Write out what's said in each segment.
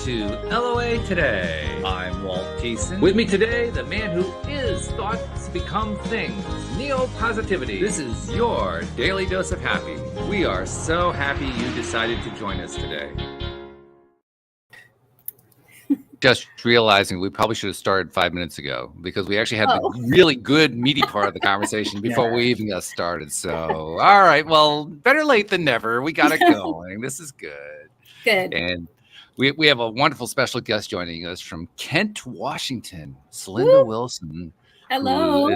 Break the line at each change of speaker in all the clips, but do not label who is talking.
to LOA Today. I'm Walt Thiessen. With me today, the man who is thoughts become things, neo-positivity. This is your daily dose of happy. We are so happy you decided to join us today. Just realizing we probably should have started 5 minutes ago because we actually had the really good meaty part of the conversation before we even got started. So, all right, well, better late than never. We got it going. This is good.
Good.
And we have a wonderful special guest joining us from Kent, Washington, Celinda Wilson.
Hello.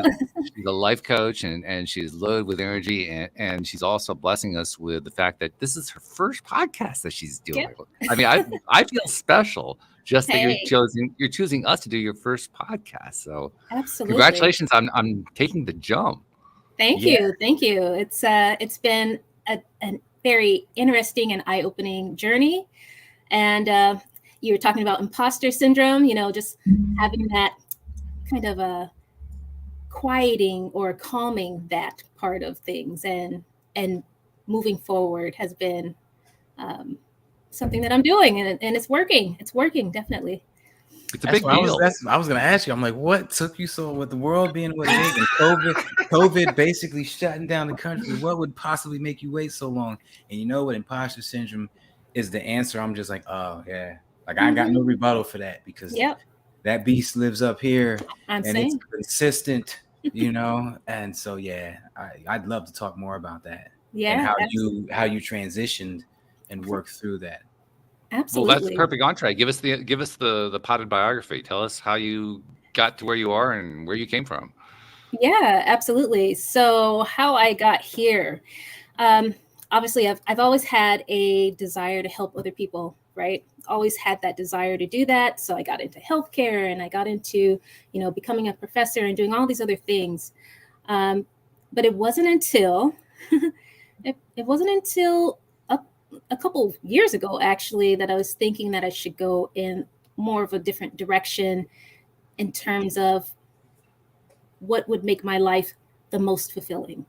She's a life coach and she's loaded with energy. And she's also blessing us with the fact that this is her first podcast that she's doing. Yep. I mean, I feel special just that you're choosing us to do your first podcast. So
absolutely,
congratulations on taking the jump.
Thank you. It's been a very interesting and eye-opening journey. And you were talking about imposter syndrome, just having that kind of a quieting or calming that part of things and moving forward has been something that I'm doing, and it's working. It's working, definitely.
It's a big deal.
I was going to ask you, I'm like, what took you so, with the world being what it is and COVID basically shutting down the country, what would possibly make you wait so long? And you know what, imposter syndrome is the answer. I'm just like, oh yeah, like I ain't got no rebuttal for that because that beast lives up here it's consistent, and so I'd love to talk more about that. And how you transitioned and worked through that.
Absolutely.
Well, that's the perfect entree. Give us the potted biography. Tell us how you got to where you are and where you came from.
Yeah, absolutely. So how I got here, obviously I've always had a desire to help other people, right? Always had that desire to do that. So I got into healthcare and I got into, becoming a professor and doing all these other things. But it wasn't until a couple of years ago, actually, that I was thinking that I should go in more of a different direction in terms of what would make my life the most fulfilling.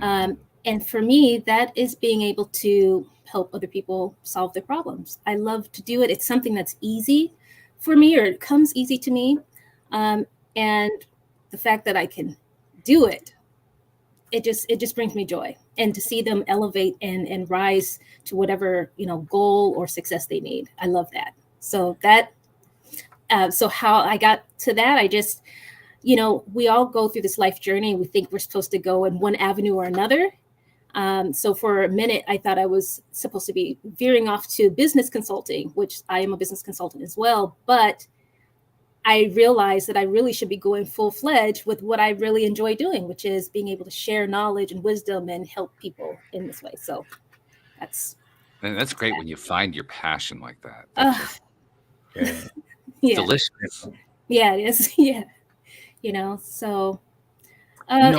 And for me, that is being able to help other people solve their problems. I love to do it. It's something that's easy for me, or it comes easy to me. And the fact that I can do it, it just brings me joy. And to see them elevate and rise to whatever, goal or success they need. I love that. So so how I got to that, I just, we all go through this life journey and we think we're supposed to go in one avenue or another. So for a minute, I thought I was supposed to be veering off to business consulting, which I am a business consultant as well. But I realized that I really should be going full-fledged with what I really enjoy doing, which is being able to share knowledge and wisdom and help people in this way. So that's
great when you find your passion like that. Delicious.
Yeah, it is. Yeah. So.
I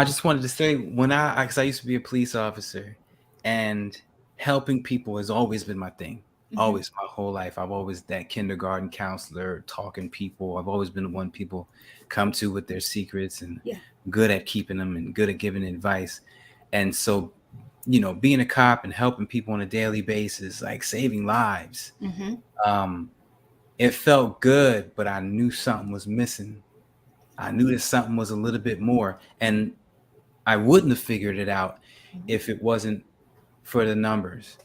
just wanted to say because I used to be a police officer, and helping people has always been my thing. Always, my whole life. I've always that kindergarten counselor, talking people. I've always been the one people come to with their secrets and good at keeping them and good at giving advice. And so, being a cop and helping people on a daily basis, like saving lives, it felt good, but I knew something was missing. I knew that something was a little bit more, and I wouldn't have figured it out if it wasn't for the numbers.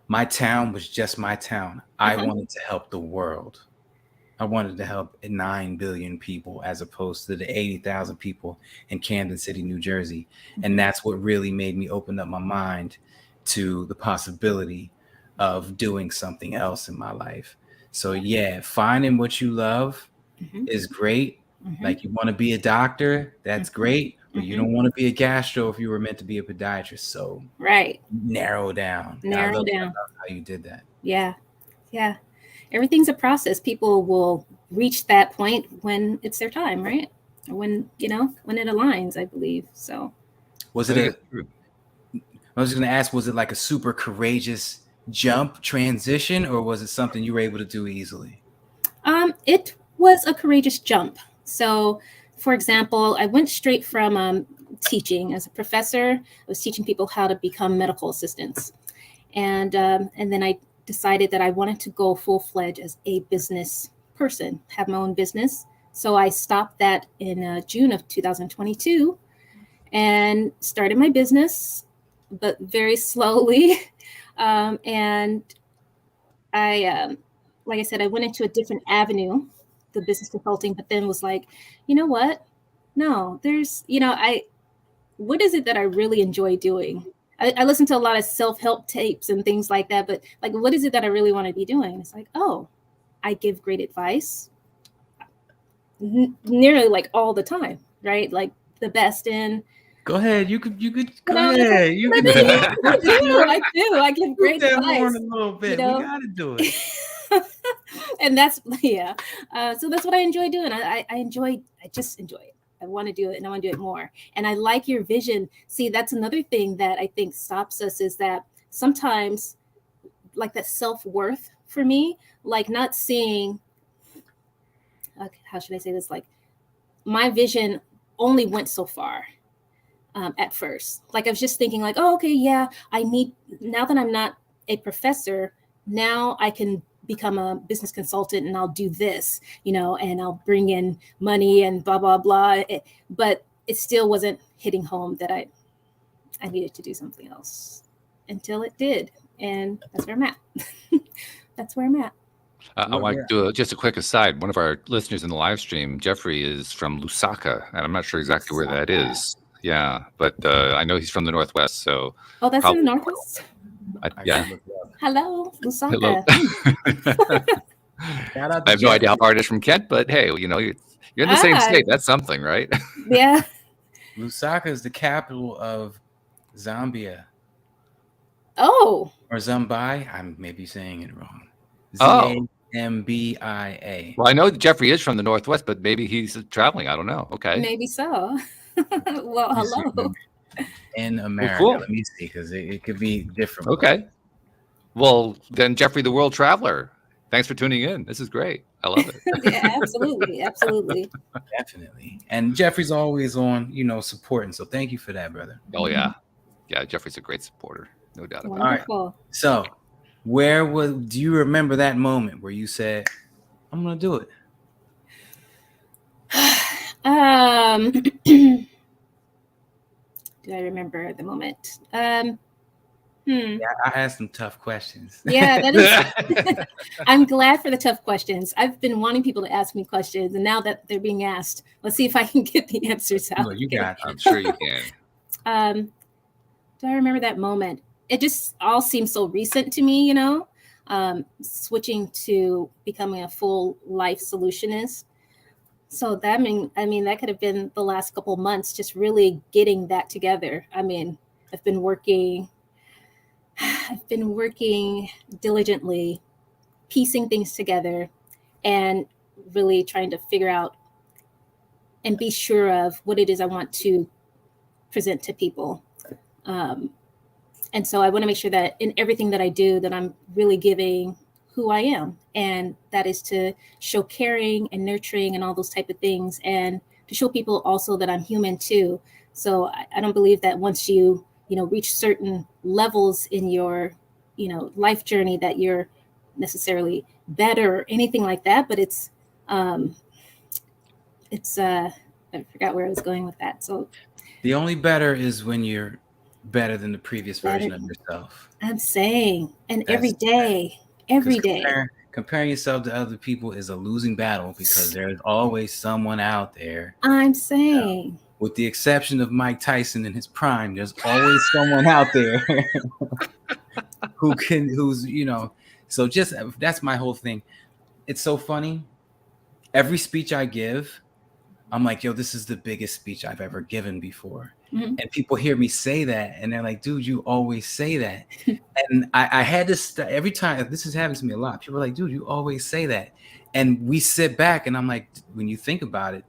My town was just my town. I wanted to help the world. I wanted to help 9 billion people as opposed to the 80,000 people in Camden City, New Jersey. And that's what really made me open up my mind to the possibility of doing something else in my life. So finding what you love is great. Like you want to be a doctor, that's great. But you don't want to be a gastro if you were meant to be a podiatrist. So narrow down. I love how you did that.
Yeah. Everything's a process. People will reach that point when it's their time, right? Or when it aligns, I believe. So
I was going to ask, was it like a super courageous jump transition, or was it something you were able to do easily?
It was a courageous jump. So, for example, I went straight from teaching as a professor. I was teaching people how to become medical assistants. And then I decided that I wanted to go full-fledged as a business person, have my own business. So I stopped that in June of 2022 and started my business, but very slowly. And I, like I said, I went into a different avenue, the business consulting, but then was like, you know what? No, there's, what is it that I really enjoy doing? I listen to a lot of self-help tapes and things like that, but like, what is it that I really want to be doing? It's like, oh, I give great advice nearly like all the time, right? Like the best in.
Go ahead. You could go ahead. You can
I do. I give great advice.
More in a little bit. We gotta do it.
And that's so that's what I enjoy doing. I just enjoy it. I want to do it and I want to do it more. And I like your vision. See, that's another thing that I think stops us is that sometimes like that self-worth for me, like not seeing, how should I say this? Like my vision only went so far at first. Like I was just thinking like, oh, okay, yeah, now that I'm not a professor, now I can become a business consultant and I'll do this, and I'll bring in money and blah, blah, blah. But it still wasn't hitting home that I needed to do something else until it did. And that's where I'm at. That's where I'm at.
I want to do just a quick aside. One of our listeners in the live stream, Jeffrey, is from Lusaka, and I'm not sure exactly where that is. Yeah, but I know he's from the Northwest. So
that's in the Northwest?
Yeah.
Hello, Lusaka.
Hello. I have no idea how far it is from Kent, but hey, you're in the same state. That's something, right?
Yeah.
Lusaka is the capital of Zambia.
Oh.
Or Zambai. I'm maybe saying it wrong. Zambia.
Well, I know Jeffrey is from the Northwest, but maybe he's traveling. I don't know. Okay.
Maybe so. Well, hello.
In America.
Well, cool.
Let me see, because it could be different.
Okay. Well, then Jeffrey, the world traveler, thanks for tuning in. This is great. I love it.
Yeah, absolutely. Absolutely.
Definitely. And Jeffrey's always on, supporting. So thank you for that, brother.
Oh, yeah. Yeah, Jeffrey's a great supporter. No doubt about it.
Wonderful.
All right. So do you remember that moment where you said, I'm going to do it?
Do I remember the moment?
Yeah, I asked some tough questions.
Yeah, that is. I'm glad for the tough questions. I've been wanting people to ask me questions, and now that they're being asked, let's see if I can get the answers out.
Well, you got.
I'm sure you can.
Do I remember that moment? It just all seems so recent to me, switching to becoming a full life solutionist. So that that could have been the last couple of months, just really getting that together. I've been working diligently, piecing things together and really trying to figure out and be sure of what it is I want to present to people. And so I want to make sure that in everything that I do, that I'm really giving who I am. And that is to show caring and nurturing and all those type of things. And to show people also that I'm human too. So I don't believe that once you reach certain levels in your, life journey that you're necessarily better or anything like that. But I forgot where I was going with that. So
the only better is when you're better than the previous version of yourself.
I'm saying, and every day.
Comparing yourself to other people is a losing battle because there's always someone out there.
I'm saying.
With the exception of Mike Tyson in his prime, there's always someone out there so just that's my whole thing. It's so funny. Every speech I give, I'm like, yo, this is the biggest speech I've ever given before. Mm-hmm. And people hear me say that and they're like, dude, you always say that. And I had to every time, this has happened to me a lot. People are like, dude, you always say that. And we sit back and I'm like, when you think about it,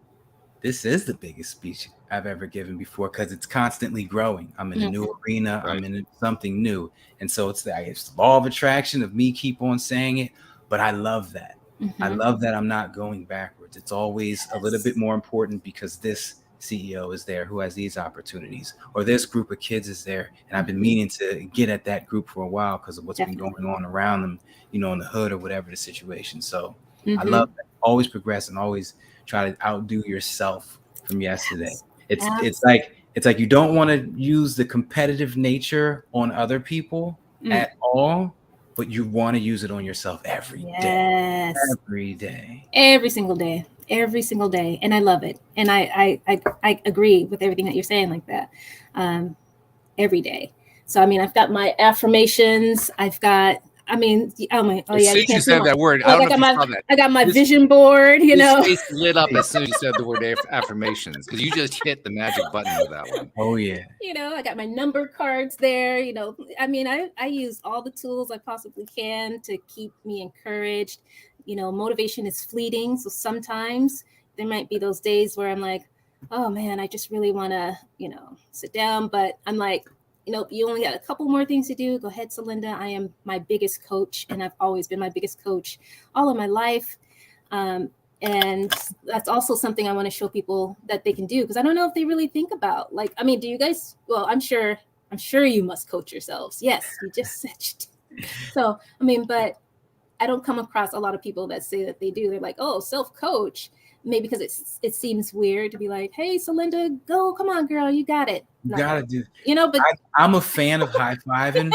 this is the biggest speech I've ever given before because it's constantly growing. I'm in a new arena. Right. I'm in something new. And so it's the law of attraction of me keep on saying it. But I love that. Mm-hmm. I love that I'm not going backwards. It's always a little bit more important because this CEO is there who has these opportunities, or this group of kids is there, and I've been meaning to get at that group for a while because of what's been going on around them, in the hood or whatever the situation. So I love that. Always progress and always try to outdo yourself from yesterday. It's like you don't want to use the competitive nature on other people at all, but you want to use it on yourself every day.
Every single day. And I love it. And I agree with everything that you're saying like that. Every day. So I mean, I've got my affirmations. As soon
as you said that word, I
got my vision board,
His face lit up as soon as you said the word affirmations, because you just hit the magic button with that one.
Oh yeah.
I got my number cards there. I use all the tools I possibly can to keep me encouraged. Motivation is fleeting. So sometimes there might be those days where I'm like, oh man, I just really want to, sit down. But I'm like, you only got a couple more things to do. Go ahead, Celinda. I am my biggest coach, and I've always been my biggest coach all of my life. And that's also something I want to show people that they can do, because I don't know if they really think about, do you guys? Well, I'm sure you must coach yourselves. Yes, you just said you do. So, but I don't come across a lot of people that say that they do. They're like, oh, self-coach. Maybe because it seems weird to be like, hey, Celinda, go, come on, girl, you got it.
You got to do.
But
I'm a fan of high-fiving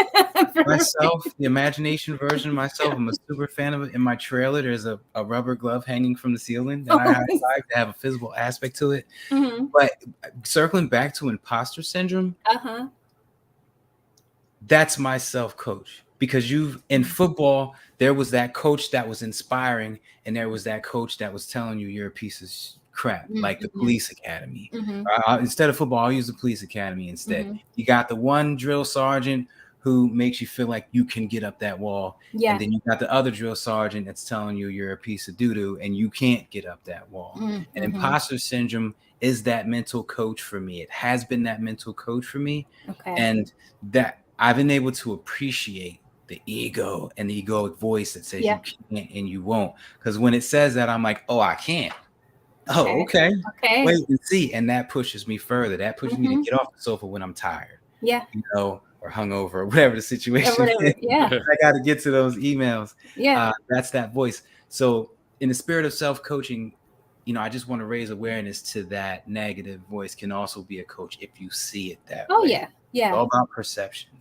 myself, the imagination version of myself. I'm a super fan of it. In my trailer, there's a rubber glove hanging from the ceiling that I high-five to have a physical aspect to it. But circling back to imposter syndrome, that's my self-coach. Because in football, there was that coach that was inspiring, and there was that coach that was telling you you're a piece of crap, like the police academy. Instead of football, I'll use the police academy instead. You got the one drill sergeant who makes you feel like you can get up that wall. And then you got the other drill sergeant that's telling you you're a piece of doo-doo and you can't get up that wall. And imposter syndrome is that mental coach for me. It has been that mental coach for me. And that I've been able to appreciate the ego and the egoic voice that says you can't and you won't. Because when it says that, I'm like, oh, I can't. Oh, okay. Wait and see. And that pushes me further. That pushes me to get off the sofa when I'm tired. Or hungover, or whatever the situation is. I got to get to those emails. That's that voice. So in the spirit of self-coaching, I just want to raise awareness to that negative voice can also be a coach if you see it that way. It's all about perception.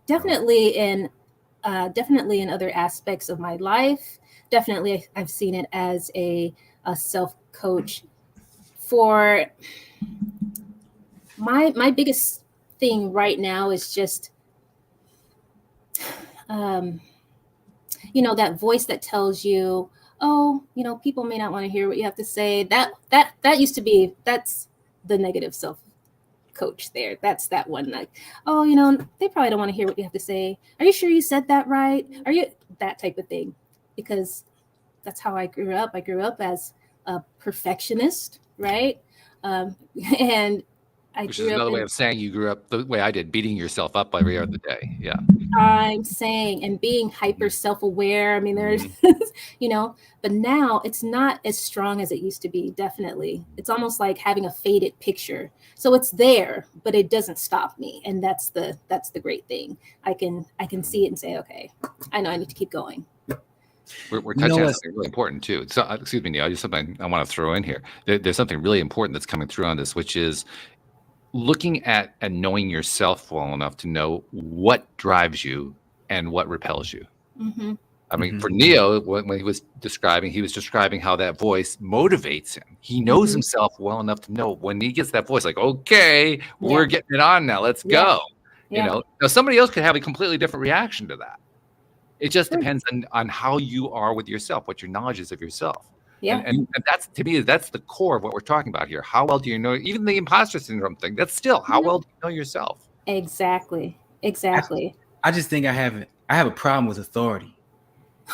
Definitely in other aspects of my life. Definitely, I've seen it as a self-coach. For my biggest thing right now is just, that voice that tells you, oh, people may not want to hear what you have to say. That used to be, that's the negative self-coach there. That's that one, like, oh, they probably don't want to hear what you have to say. Are you sure you said that right? Are you, that type of thing? Because that's how I grew up. I grew up as a perfectionist, right? And
which is another way of saying you grew up the way I did, beating yourself up every other day. Yeah.
I'm saying, and being hyper self-aware. There's, but now it's not as strong as it used to be. Definitely. It's almost like having a faded picture. So it's there, but it doesn't stop me. And that's the great thing. I can see it and say, okay, I know I need to keep going.
We're touching on something really important too. So, excuse me, Neil, just something I want to throw in here. There's something really important that's coming through on this, which is looking at and knowing yourself well enough to know what drives you and what repels you. For Neo, when he was describing how that voice motivates him. He knows himself well enough to know when he gets that voice, like, okay, we're getting it on now. Let's go. Now somebody else could have a completely different reaction to that. It just depends on how you are with yourself, what your knowledge is of yourself. And that's, to me, that's the core of what we're talking about here. How well do you know, even the imposter syndrome thing, that's still, how well do you know yourself?
Exactly.
I just think I have a problem with authority.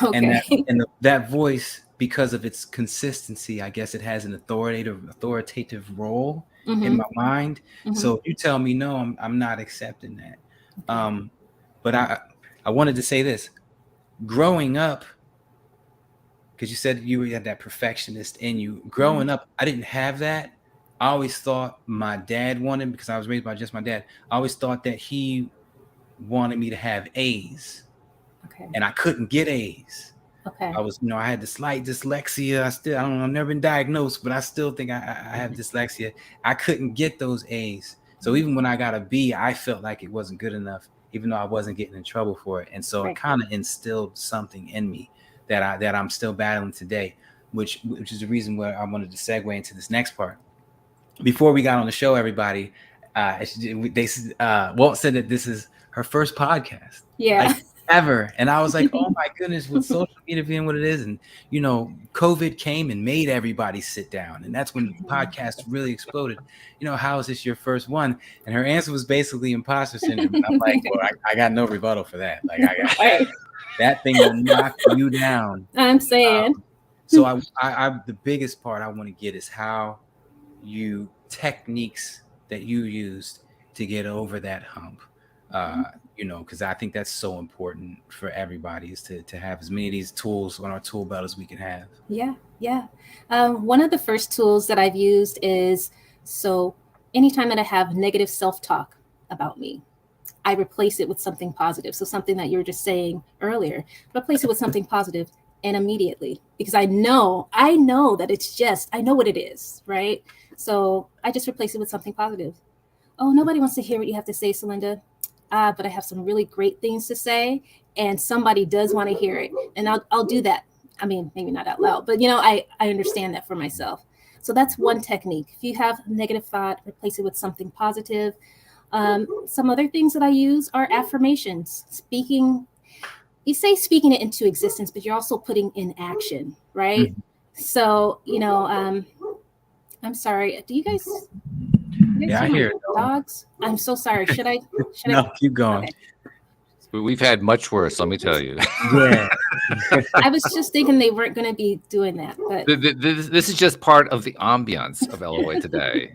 And that voice, because of its consistency, I guess it has an authoritative role in my mind. So if you tell me no, I'm not accepting that. But I wanted to say this. Growing up, because you said you had that perfectionist in you. Growing up, I didn't have that, I always thought my dad wanted, because I was raised by just my dad, I always thought that he wanted me to have A's.
Okay.
And I couldn't get A's.
Okay.
I was, I had the slight dyslexia. I don't know, I've never been diagnosed, but I still think I have dyslexia. I couldn't get those A's. So even when I got a B, I felt like it wasn't good enough, even though I wasn't getting in trouble for it. And so it kind of instilled something in me that I'm still battling today, which is the reason why I wanted to segue into this next part. Before we got on the show, everybody, Walt said that this is her first podcast.
Yeah.
Like, ever. And I was like, oh my goodness, with social media being what it is. And, COVID came and made everybody sit down. And that's when podcasts really exploded. How is this your first one? And her answer was basically imposter syndrome. And I'm like, well, I got no rebuttal for that. Like, I got that thing will knock you down.
I'm saying.
So I the biggest part I want to get is how techniques that you used to get over that hump. Because I think that's so important for everybody, is to have as many of these tools on our tool belt as we can have.
Yeah. One of the first tools that I've used is, so anytime that I have negative self-talk about me, I replace it with something positive. So something that you were just saying earlier, replace it with something positive, and immediately, because I know that I know what it is, right? So I just replace it with something positive. Oh, nobody wants to hear what you have to say, Celinda. But I have some really great things to say, and somebody does want to hear it, and I'll do that. I mean, maybe not out loud, but I understand that for myself. So that's one technique. If you have negative thought, replace it with something positive. Some other things that I use are affirmations. Speaking it into existence, but you're also putting in action, right? Mm-hmm. So, I'm sorry. Do you guys?
Yeah, I hear it.
Dogs. I'm so sorry. Should I?
No, keep going. Okay.
We've had much worse, let me tell you.
Yeah.
I was just thinking they weren't going to be doing that, but
this is just part of the ambiance of LOA today.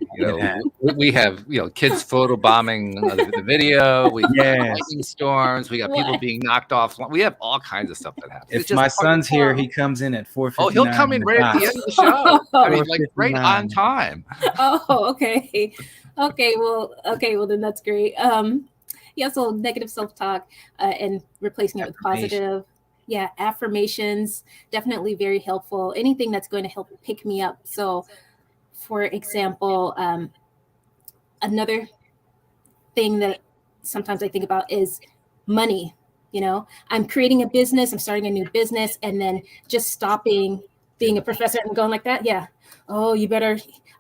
We have kids photobombing the video. We have lightning storms. We got people being knocked off. We have all kinds of stuff that happens.
If my son's here, he comes in at 4:59.
Oh, he'll come in right at the end of the show. I mean, like right on time.
Oh, okay. Well, then that's great. Yeah, so negative self-talk and replacing it with positive. Yeah, affirmations, definitely very helpful. Anything that's going to help pick me up. So, for example, another thing that sometimes I think about is money. I'm creating a business, I'm starting a new business, and then just stopping being a professor and going like that. Yeah. Oh,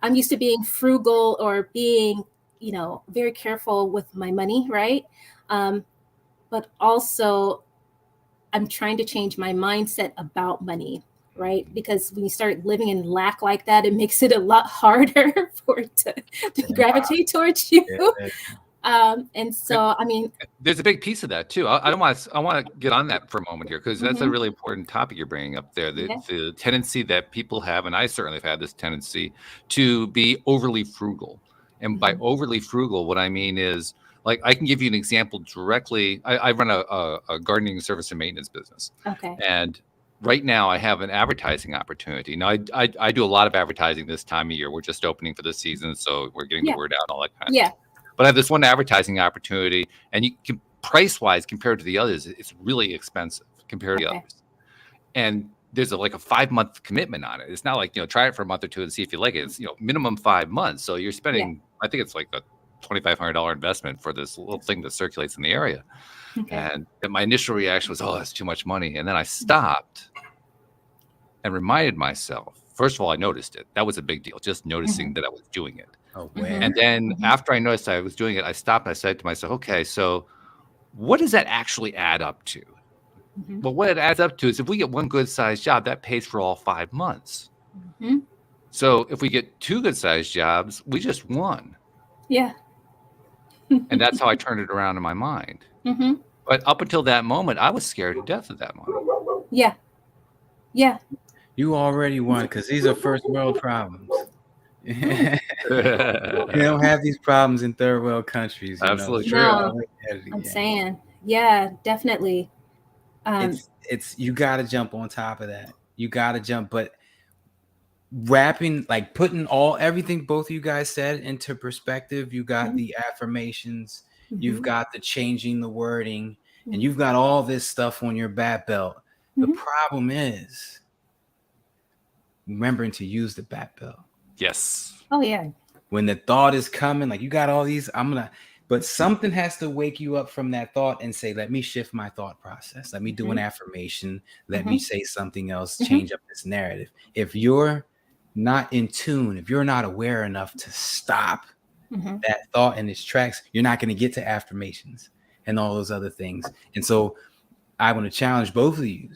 I'm used to being frugal or being very careful with my money, right? But also I'm trying to change my mindset about money, right? Because when you start living in lack like that, it makes it a lot harder for it to gravitate towards you. And so, I mean,
there's a big piece of that too. I want to get on that for a moment here, because that's a really important topic you're bringing up there. The tendency that people have, and I certainly have had this tendency, to be overly frugal. And by overly frugal, what I mean is, like, I can give you an example directly. I run a gardening service and maintenance business.
Okay.
And right now I have an advertising opportunity. Now I do a lot of advertising this time of year. We're just opening for the season, so we're getting the word out and all that kind of stuff. But I have this one advertising opportunity, and you can, price-wise, compared to the others, it's really expensive compared to the others. And there's a 5-month commitment on it. It's not like, try it for a month or two and see if you like it. It's, minimum 5 months. So you're spending, I think it's like a $2,500 investment for this little thing that circulates in the area. Okay. And my initial reaction was, oh, that's too much money. And then I stopped and reminded myself. First of all, I noticed it. That was a big deal, just noticing that I was doing it.
Oh, wow.
And then after I noticed I was doing it, I stopped and I said to myself, okay, so what does that actually add up to? Well, what it adds up to is, if we get one good-sized job, that pays for all 5 months. So if we get 2 good-sized jobs, we just won.
Yeah.
And that's how I turned it around in my mind. But up until that moment, I was scared to death of that money.
Yeah.
You already won, because these are first world problems. You don't have these problems in third world countries.
Absolutely true.
No, I'm saying, yeah, definitely.
It's you got to jump on top of that. You got to jump, but wrapping, like putting everything both of you guys said into perspective. You got the affirmations, you've got the changing the wording, and you've got all this stuff on your bat belt. The problem is remembering to use the bat belt.
Yes.
Oh yeah.
When the thought is coming, like you got all these, but something has to wake you up from that thought and say, let me shift my thought process. Let me do an affirmation. Let me say something else, change up this narrative. If you're not in tune, if you're not aware enough to stop that thought in its tracks, you're not going to get to affirmations and all those other things. And so I want to challenge both of you.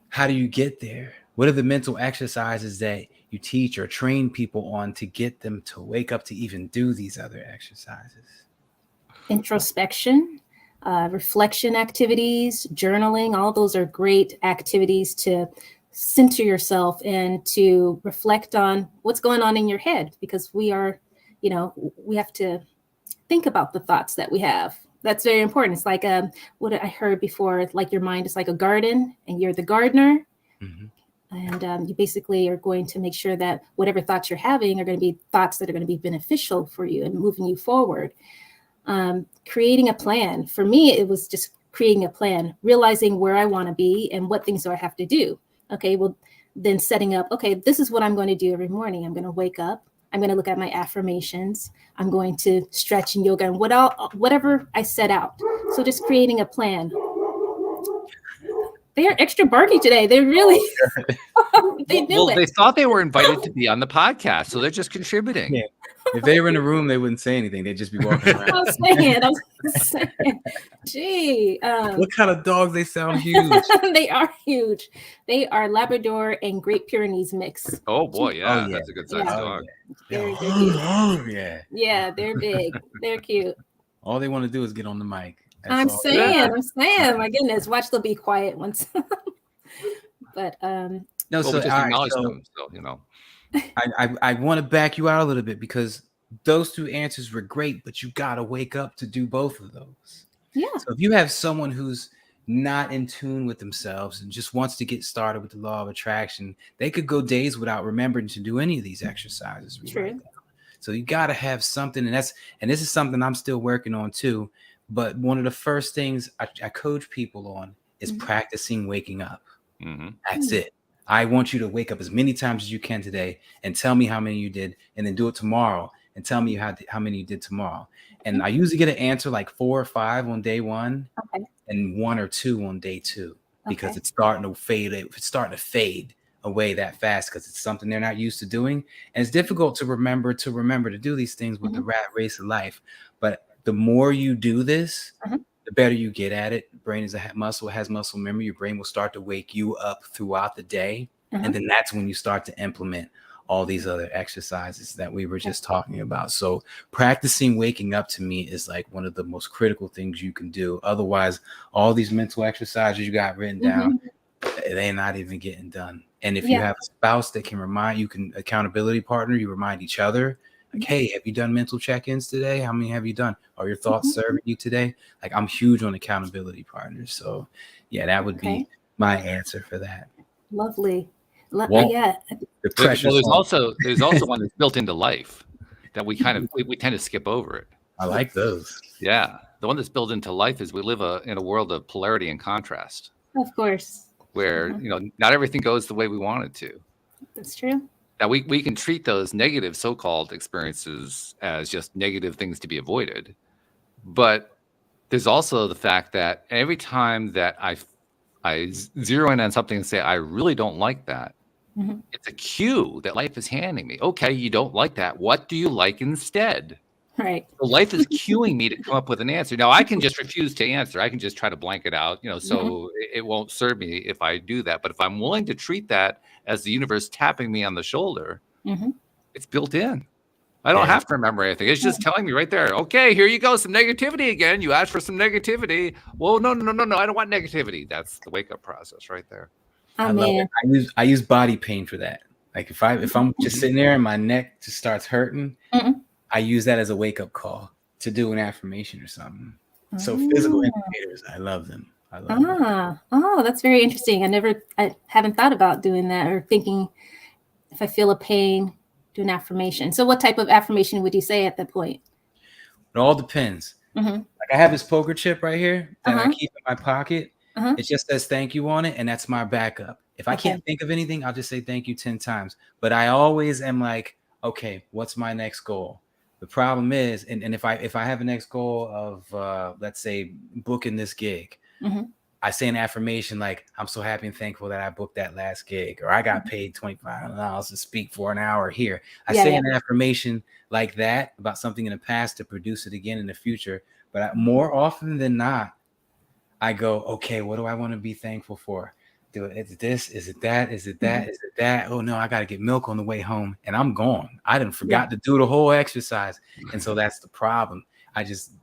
How do you get there? What are the mental exercises that you teach or train people on to get them to wake up to even do these other exercises?
Introspection, reflection activities, journaling, all those are great activities to center yourself and to reflect on what's going on in your head, because we are, we have to think about the thoughts that we have. That's very important. It's like what I heard before, like your mind is like a garden and you're the gardener. And you basically are going to make sure that whatever thoughts you're having are going to be thoughts that are going to be beneficial for you and moving you forward. Creating a plan. For me, it was just creating a plan, realizing where I want to be and what things do I have to do. Okay, well, then setting up, okay, this is what I'm going to do every morning. I'm going to wake up. I'm going to look at my affirmations. I'm going to stretch and yoga and whatever I set out. So just creating a plan. They are extra barky today. They really, they knew it.
They thought they were invited to be on the podcast, so they're just contributing.
Yeah. If they were in the room, they wouldn't say anything. They'd just be walking around.
I was saying, gee.
What kind of dogs? They sound huge.
They are huge. They are Labrador and Great Pyrenees mix.
Oh boy, yeah, that's a good size dog.
They're cute.
Yeah,
they're big. They're cute.
All they want to do is get on the mic.
I'm saying, my goodness, watch they'll be quiet once. But
no, so just acknowledge them. So
I want to back you out a little bit, because those two answers were great, but you got to wake up to do both of those.
Yeah.
So if you have someone who's not in tune with themselves and just wants to get started with the law of attraction, they could go days without remembering to do any of these exercises.
True.
So you got to have something, and this is something I'm still working on too. But one of the first things I coach people on is practicing waking up. That's it. I want you to wake up as many times as you can today and tell me how many you did, and then do it tomorrow and tell me how many you did tomorrow. And I usually get an answer like 4 or 5 on day 1 and 1 or 2 on day 2, because it's starting to fade. It's starting to fade away that fast because it's something they're not used to doing. And it's difficult to remember to do these things with the rat race of life. But the more you do this, the better you get at it. The brain is a muscle, has muscle memory. Your brain will start to wake you up throughout the day. And then that's when you start to implement all these other exercises that we were just talking about. So practicing waking up to me is like one of the most critical things you can do. Otherwise, all these mental exercises you got written down, they're not even getting done. And if you have a spouse that can remind you, accountability partner, you remind each other. Like, hey, have you done mental check-ins today? How many have you done? Are your thoughts serving you today? Like, I'm huge on accountability partners. So, yeah, that would be my answer for that.
Lovely.
The pressure. Well, there's also one that's built into life that we kind of we tend to skip over it.
I like those.
Yeah, the one that's built into life is we live in a world of polarity and contrast.
Of course.
Where not everything goes the way we want it to.
That's true.
Now we can treat those negative so-called experiences as just negative things to be avoided, but there's also the fact that every time that I zero in on something and say I really don't like that, it's a cue that life is handing me. Okay, you don't like that. What do you like instead?
Right.
So life is cueing me to come up with an answer. Now I can just refuse to answer. I can just try to blank it out, so it won't serve me if I do that. But if I'm willing to treat that as the universe tapping me on the shoulder, it's built in. I don't have to remember anything. It's just telling me right there, okay, here you go. Some negativity again. You asked for some negativity. Well, no. I don't want negativity. That's the wake up process right there.
I love it. I use body pain for that. Like if I'm just sitting there and my neck just starts hurting, I use that as a wake up call to do an affirmation or something. So physical indicators, I love them.
Oh, that's very interesting. I haven't thought about doing that or thinking If I feel a pain, do an affirmation. So what type of affirmation would you say at that point?
It all depends.
Mm-hmm.
Like I have this poker chip right here that I
Uh-huh.
keep in my pocket.
Uh-huh.
It just says thank you on it, and that's my backup. If I
Okay.
can't think of anything, I'll just say thank you 10 times. But I always am like, okay, what's my next goal? The problem is, and if I have a next goal of let's say booking this gig,
Mm-hmm.
I say an affirmation like, I'm so happy and thankful that I booked that last gig, or I got paid $25 to speak for an hour here. I say an affirmation like that about something in the past to produce it again in the future. But more often than not, I go, okay, what do I want to be thankful for? Is it this? Is it that? Is it that?
Mm-hmm.
Is it that? Oh no, I got to get milk on the way home, and I'm gone. I didn't forgot to do the whole exercise, and so that's the problem.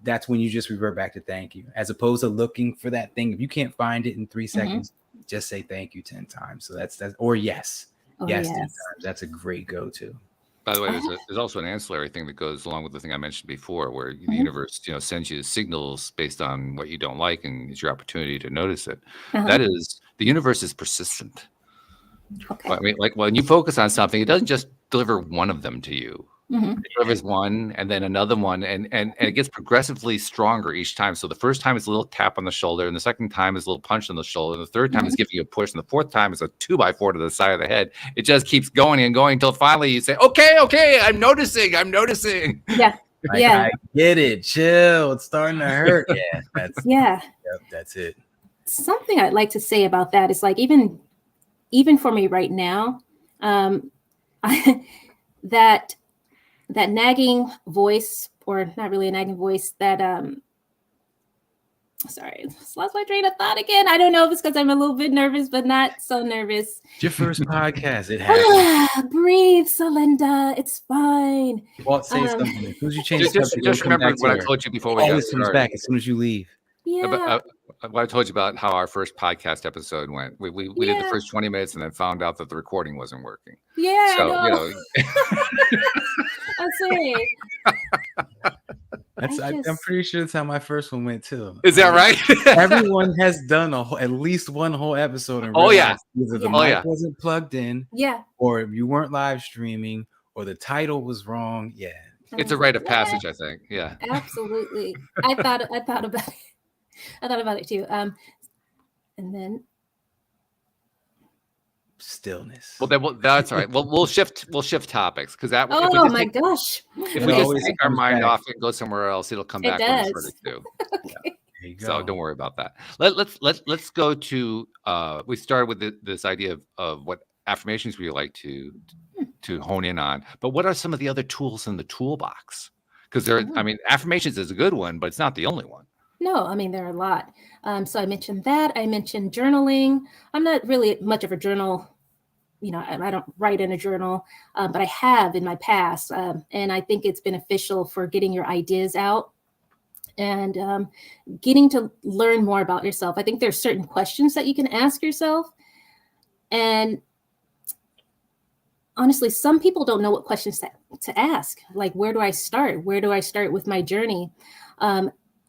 That's when you just revert back to thank you, as opposed to looking for that thing. If you can't find it in 3 seconds, just say thank you 10 times. So that's or yes, yes 10 times. That's a great go-to.
By the way, there's also an ancillary thing that goes along with the thing I mentioned before, where the universe, sends you signals based on what you don't like, and it's your opportunity to notice it. That is, the universe is persistent.
Okay.
I mean, like when you focus on something, it doesn't just deliver one of them to you. It delivers one, and then another one, and it gets progressively stronger each time. So the first time is a little tap on the shoulder, and the second time is a little punch on the shoulder, and the third time is giving you a push, and the fourth time is a 2x4 to the side of the head. It just keeps going and going until finally you say, okay, I'm noticing.
Yeah.
I get it. Chill. It's starting to hurt. Yeah, that's it.
Something I'd like to say about that is like even for me right now, that nagging voice, or not really a nagging voice, that sorry, lost my train of thought again. I don't know if it's because I'm a little bit nervous, but not so nervous.
It's your first podcast. It happens.
Breathe, Celinda. It's fine.
Well, say something. As soon as you change
just remember what I told you before we got
always comes back as soon as you leave.
Yeah.
What I told you about how our first podcast episode went. We did the first 20 minutes and then found out that the recording wasn't working.
Yeah.
So,
I'm sorry.
I'm pretty sure that's how my first one went too.
Is that right?
Everyone has done at least one whole episode. And either the mic wasn't plugged in, or you weren't live streaming, or the title was wrong. Yeah,
it's a rite of passage, I think. Yeah,
absolutely. I thought about it. I thought about it too. And then
stillness.
Well, that's all right. Well, we'll shift topics because that.
Oh my gosh!
If we just take our mind off and go somewhere else, it'll come back when it's ready to.
Okay.
Yeah. There you go. So don't worry about that. Let's go to. We started with this idea of what affirmations we like to hone in on, but what are some of the other tools in the toolbox? Because affirmations is a good one, but it's not the only one.
No, I mean, there are a lot. So I mentioned that. I mentioned journaling. I'm not really much of a journal. I don't write in a journal, but I have in my past. And I think it's beneficial for getting your ideas out and getting to learn more about yourself. I think there's certain questions that you can ask yourself. And honestly, some people don't know what questions to ask. Like, where do I start? Where do I start with my journey?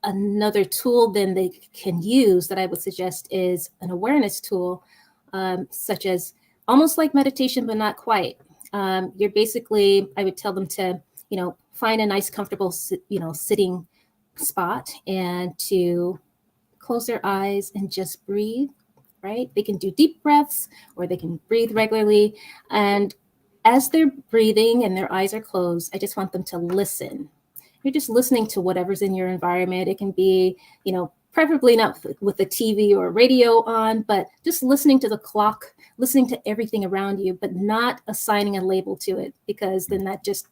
Another tool then they can use that I would suggest is an awareness tool, such as almost like meditation, but not quite. You're basically, I would tell them to, find a nice, comfortable, sitting spot and to close their eyes and just breathe, right? They can do deep breaths or they can breathe regularly. And as they're breathing and their eyes are closed, I just want them to listen. You're just listening to whatever's in your environment. It can be, preferably not with the TV or radio on, but just listening to the clock, listening to everything around you, but not assigning a label to it, because then that just,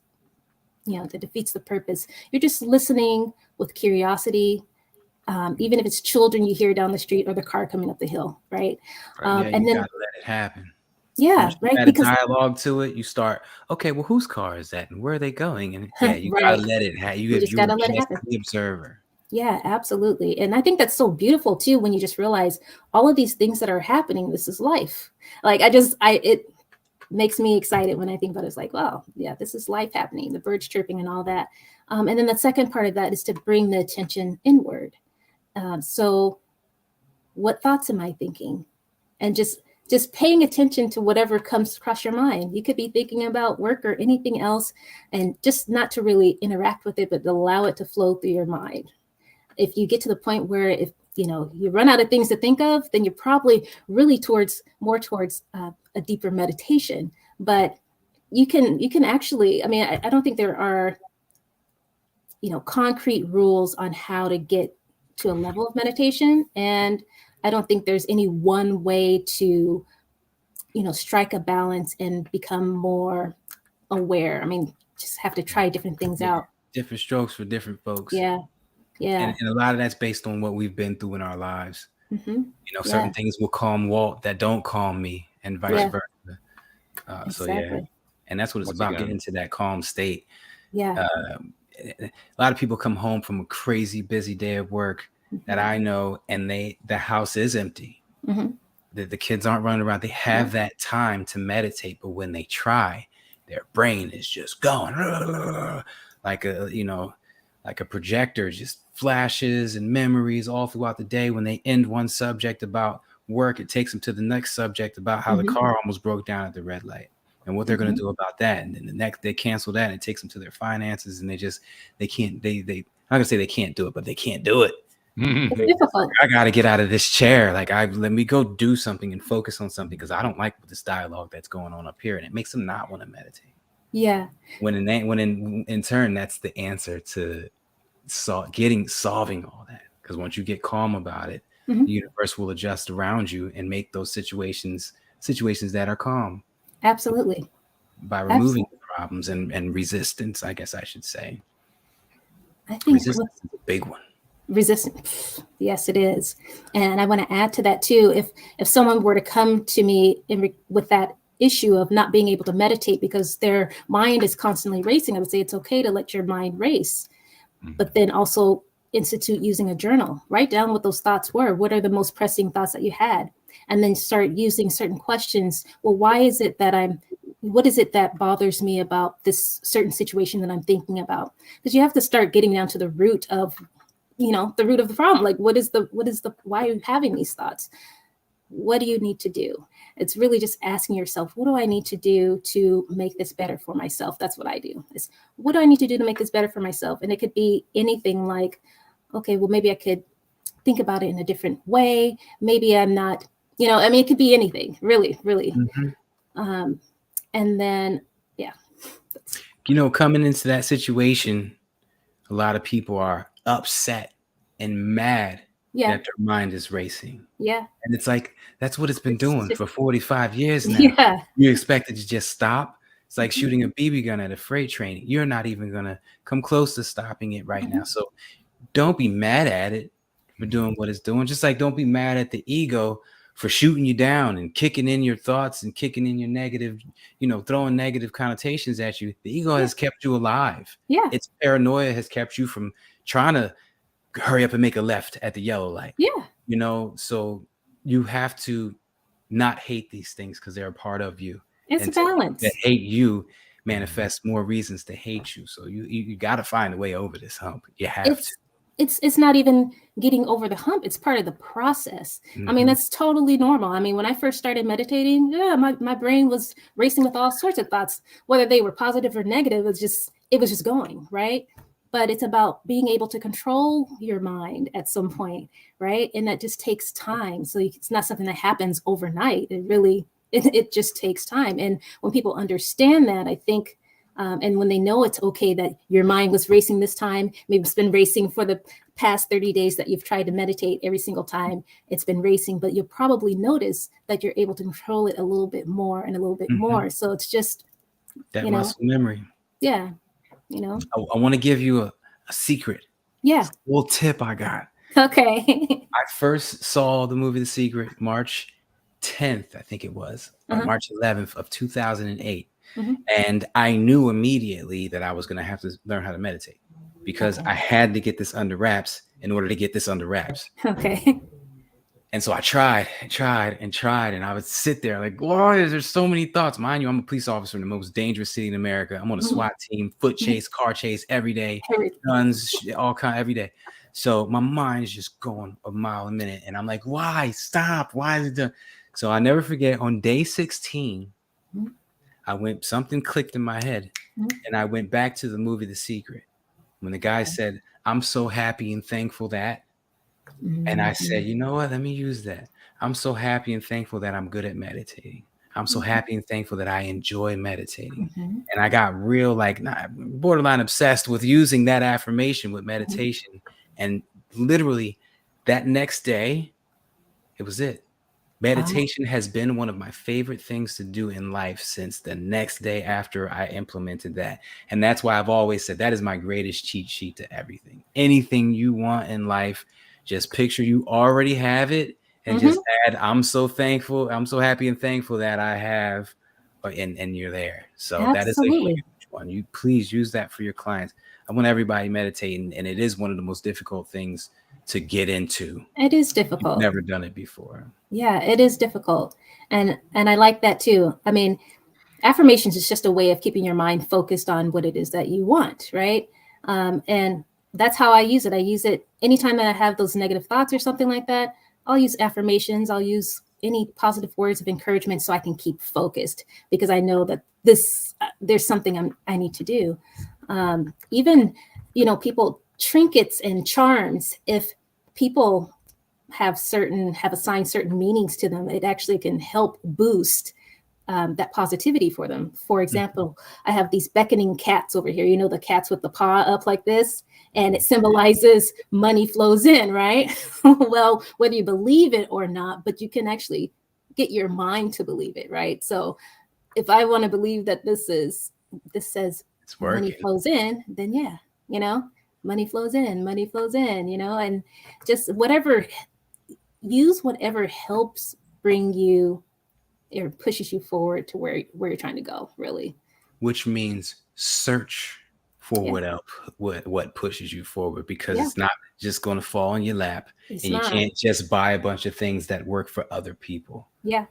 that defeats the purpose. You're just listening with curiosity, even if it's children you hear down the street or the car coming up the hill, right?
And then gotta let it happen.
Yeah, right.
Add because a dialogue to it, you start, okay, well, whose car is that and where are they going? And you gotta let it happen. You just gotta let it happen. The observer.
Yeah, absolutely. And I think that's so beautiful too, when you just realize all of these things that are happening, this is life. Like it makes me excited when I think about it. It's like, wow, yeah, this is life happening, the birds chirping and all that. And then the second part of that is to bring the attention inward. So what thoughts am I thinking? And just just paying attention to whatever comes across your mind. You could be thinking about work or anything else, and just not to really interact with it, but allow it to flow through your mind. If you get to the point where if you run out of things to think of, then you're probably really more towards a deeper meditation. But you can actually, I don't think there are concrete rules on how to get to a level of meditation, and I don't think there's any one way to strike a balance and become more aware. Just have to try different things out.
Different strokes for different folks.
Yeah.
And a lot of that's based on what we've been through in our lives.
Mm-hmm.
Certain things will calm Walt that don't calm me, and vice versa.
Exactly.
So yeah, and that's what it's about, getting to that calm state.
Yeah.
A lot of people come home from a crazy busy day of work that I know, and the house is empty.
Mm-hmm.
The kids aren't running around. They have that time to meditate, but when they try, their brain is just going like a projector, just flashes and memories all throughout the day. When they end one subject about work, it takes them to the next subject about how the car almost broke down at the red light and what they're going to do about that. And then the next, they cancel that, and it takes them to their finances, and they can't, I'm not gonna say they can't do it, but they can't do it.
It's difficult.
I got to get out of this chair. Let me go do something and focus on something, because I don't like this dialogue that's going on up here, and it makes them not want to meditate.
Yeah.
When in turn, that's the answer to solving all that. Because once you get calm about it, the universe will adjust around you and make those situations that are calm.
Absolutely.
By removing the problems and resistance, I guess I should say.
I think
resistance is a big one.
Resistance, yes, it is. And I want to add to that too. If someone were to come to me with that issue of not being able to meditate because their mind is constantly racing, I would say it's okay to let your mind race, but then also institute using a journal. Write down what those thoughts were. What are the most pressing thoughts that you had? And then start using certain questions. Well, what is it that bothers me about this certain situation that I'm thinking about? Because you have to start getting down to the root of the problem. Like, why are you having these thoughts? What do you need to do? It's really just asking yourself, what do I need to do to make this better for myself? That's what I do. Is what do I need to do to make this better for myself? And it could be anything like, okay, well, maybe I could think about it in a different way. Maybe I'm not, it could be anything, really, really. And then,
coming into that situation, a lot of people are upset and mad that their mind is racing.
Yeah.
And it's like, that's what it's been doing for 45 years now.
Yeah.
You expect it to just stop? It's like shooting a BB gun at a freight train. You're not even going to come close to stopping it right now. So don't be mad at it for doing what it's doing. Just like don't be mad at the ego for shooting you down and kicking in your thoughts and kicking in your negative, throwing negative connotations at you. The ego has kept you alive.
Yeah.
Its paranoia has kept you from trying to hurry up and make a left at the yellow light.
Yeah.
So you have to not hate these things because they're a part of you.
It's a balance.
That hate you manifests more reasons to hate you. So you got to find a way over this hump. You have to.
It's not even getting over the hump. It's part of the process. That's totally normal. When I first started meditating, my brain was racing with all sorts of thoughts, whether they were positive or negative. It was just going, right? But it's about being able to control your mind at some point, right? And that just takes time. So it's not something that happens overnight. It just takes time. And when people understand that, I think, and when they know it's okay that your mind was racing this time, maybe it's been racing for the past 30 days that you've tried to meditate, every single time it's been racing, but you'll probably notice that you're able to control it a little bit more and a little bit more. So it's just
that muscle memory.
Yeah.
I want to give you a secret.
Yeah.
It's a little tip I got.
Okay.
I first saw the movie The Secret March 10th, I think it was, March 11th of 2008. And I knew immediately that I was going to have to learn how to meditate because I had to get this under wraps in order to get this under wraps.
Okay.
And so I tried, and I would sit there like, why is there so many thoughts? Mind you, I'm a police officer in the most dangerous city in America. I'm on a SWAT team, foot chase, car chase every day, guns, all kind every day. So my mind is just going a mile a minute. And I'm like, why? Stop. Why is it done? So I never forget on day 16,
Mhm.
something clicked in my head,
Mhm.
and I went back to the movie The Secret when the guy said, "I'm so happy and thankful that," and I said,
Mhm.
you know what? Let me use that. I'm so happy and thankful that I'm good at meditating. I'm so happy and thankful that I enjoy meditating.
Mhm.
And I got real, like, borderline obsessed with using that affirmation with
Mhm.
meditation. And literally that next day, it was it. Meditation has been one of my favorite things to do in life since the next day after I implemented that. And that's why I've always said that is my greatest cheat sheet to everything. Anything you want in life, just picture you already have it and just
Mhm.
add, I'm so thankful. I'm so happy and thankful that I have, and you're there. So that is a
Absolutely.
huge one. You please use that for your clients. I want everybody meditating, and it is one of the most difficult things to get into.
It is
You've
difficult.
never done it before.
Yeah, it is difficult. And I like that too. I mean, affirmations is just a way of keeping your mind focused on what it is that you want, right? And that's how I use it. I use it anytime that I have those negative thoughts or something like that. I'll use affirmations. I'll use any positive words of encouragement so I can keep focused because I know that there's something I need to do. Even people trinkets and charms. If people have assigned certain meanings to them, it actually can help boost that positivity for them. For example, I have these beckoning cats over here, the cats with the paw up like this, and it symbolizes money flows in, right? Well, whether you believe it or not, but you can actually get your mind to believe it, right? So if I want to believe that this says
It's
money
working.
flows in, then yeah, money flows in, and just use whatever helps bring you or pushes you forward to where you're trying to go, really.
Which means search for
Yeah.
what pushes you forward, because
Yeah.
it's not just going to fall in your lap,
It's
and you
not.
can't just buy a bunch of things that work for other people.
Yeah.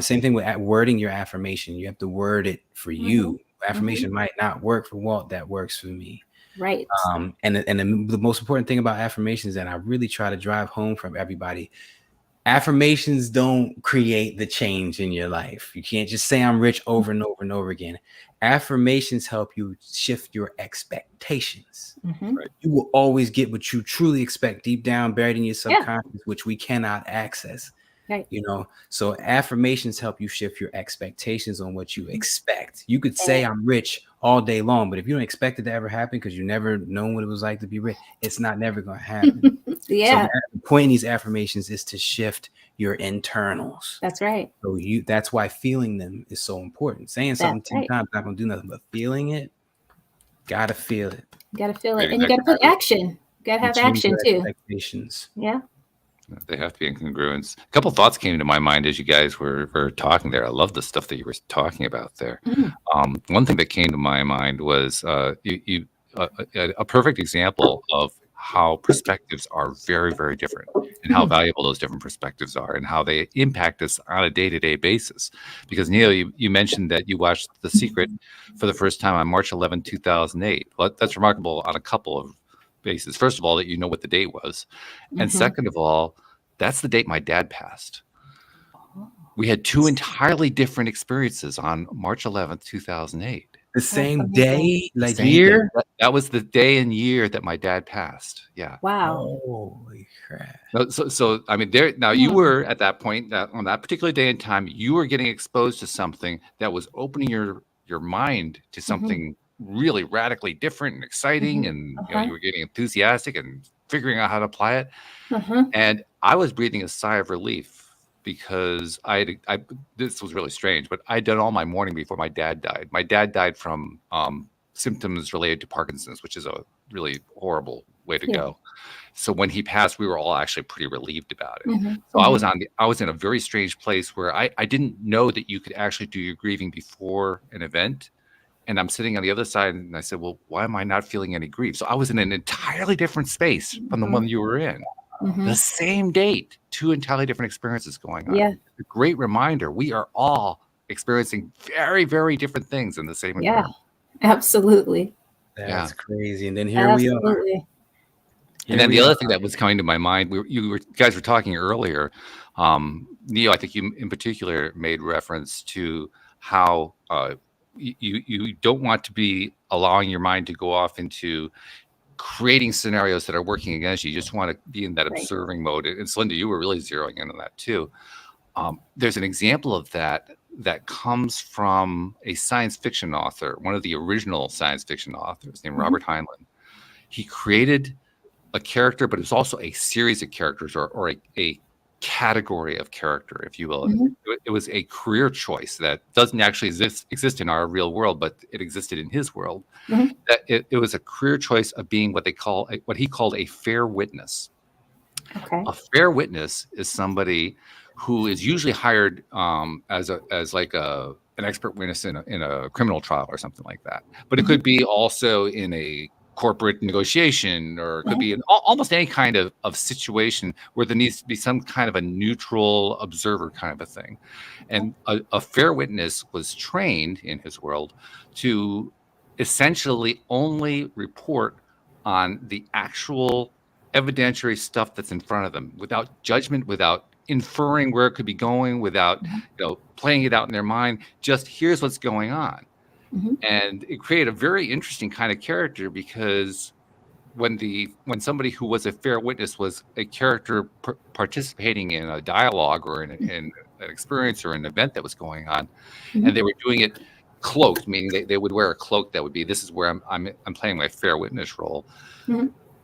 Same thing with wording your affirmation. You have to word it for
Mm-hmm.
you.
Mm-hmm.
Affirmation might not work for Walt, that works for me.
Right.
And the most important thing about affirmations that I really try to drive home from everybody: affirmations don't create the change in your life. You can't just say I'm rich over and over and over again. Affirmations help you shift your expectations.
Mm-hmm.
Right.
You will always get what you truly expect deep down, buried in your
Yeah.
subconscious, which we cannot access.
Right.
So affirmations help you shift your expectations on what you
Mm-hmm.
expect. You could say
And,
I'm rich all day long, but if you don't expect it to ever happen because you never known what it was like to be rich, it's not never going to happen. So
yeah,
the point in these affirmations is to shift your internals.
that's right.
So that's why feeling them is so important. Saying
That's
something 10
right.
times not going to do nothing, but feeling it, gotta feel it.
You got to feel it,
Creating
and you
that
got to put
congruence.
action. You got to
And
have
change
action
your
too.
expectations.
Yeah.
They have to be in congruence. A couple thoughts came to my mind as you guys were talking there. I love the stuff that you were talking about there.
Mm-hmm.
One thing that came to my mind was a perfect example of how perspectives are very, very different, and how valuable those different perspectives are, and how they impact us on a day-to-day basis. Because Neil, you mentioned that you watched The Secret for the first time on March 11, 2008. Well, that's remarkable on a couple of basis. First of all, that you know what the date was. And
Mm-hmm.
second of all, that's the date my dad passed.
Oh,
We had two entirely different experiences on March 11th, 2008.
The
that's
same
amazing.
day, like
Same day.
year.
That was the day and year that my dad passed. Yeah.
Wow.
Holy crap.
So I mean, there now you
Mm-hmm.
were at that point on that particular day and time, you were getting exposed to something that was opening your mind to
Mm-hmm.
something really radically different and exciting, and
Uh-huh.
you were getting enthusiastic and figuring out how to apply it.
Uh-huh.
And I was breathing a sigh of relief because I this was really strange, but I'd done all my mourning before my dad died. My dad died from symptoms related to Parkinson's, which is a really horrible way to
Yeah.
go. So when he passed, we were all actually pretty relieved about it.
Mm-hmm.
So
Mm-hmm.
I was in a very strange place where I didn't know that you could actually do your grieving before an event. And I'm sitting on the other side, and I said, "Well, why am I not feeling any grief?" So I was in an entirely different space from the
Mm-hmm.
one you were in.
Mm-hmm.
The same date, two entirely different experiences going on.
Yeah.
A great reminder. We are all experiencing very, very different things in the same
Yeah.
environment.
Absolutely.
That's
Yeah.
crazy. And then here we are.
Absolutely.
And then the other thing that was coming to my mind, you guys were talking earlier, Neo, I think you in particular made reference to how you don't want to be allowing your mind to go off into creating scenarios that are working against you. You just want to be in that observing mode. And Celinda, you were really zeroing in on that too. There's an example of that comes from a science fiction author, one of the original science fiction authors named Robert Heinlein. He created a character, but it's also a series of characters or a category of character, if you will. It was a career choice that doesn't actually exist in our real world, but it existed in his world. That it was a career choice of being what he called a fair witness. Okay. A fair witness is somebody who is usually hired as an expert witness in a criminal trial or something like that. But it could be also in a corporate negotiation, or it could be in almost any kind of situation where there needs to be some kind of a neutral observer kind of a thing. And a fair witness was trained in his world to essentially only report on the actual evidentiary stuff that's in front of them, without judgment, without inferring where it could be going, without playing it out in their mind. Just here's what's going on. And it created a very interesting kind of character, because when somebody who was a fair witness was a character participating in a dialogue or in an experience or an event that was going on, and they were doing it cloaked, meaning they would wear a cloak that would be, this is where I'm playing my fair witness role.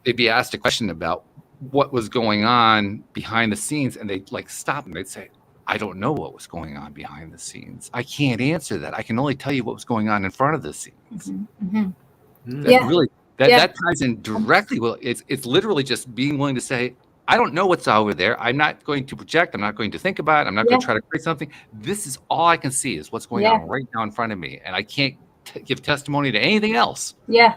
They'd be asked a question about what was going on behind the scenes, and they'd stop and they'd say, I don't know what was going on behind the scenes. I can't answer that. I can only tell you what was going on in front of the scenes. That ties in directly. Well, it's literally just being willing to say, I don't know what's over there. I'm not going to project. I'm not going to think about it. I'm not going to try to create something. This is all I can see is what's going on right now in front of me. And I can't give testimony to anything else.
You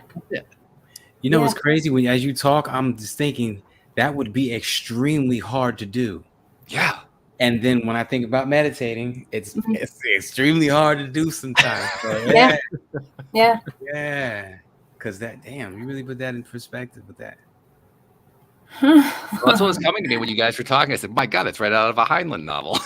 know what's crazy? As you talk, I'm just thinking that would be extremely hard to do.
Yeah.
And then when I think about meditating, it's extremely hard to do sometimes. So, because you really put that in perspective with that.
Well, that's what was coming to me when you guys were talking. I said, my God, it's right out of a Heinlein novel.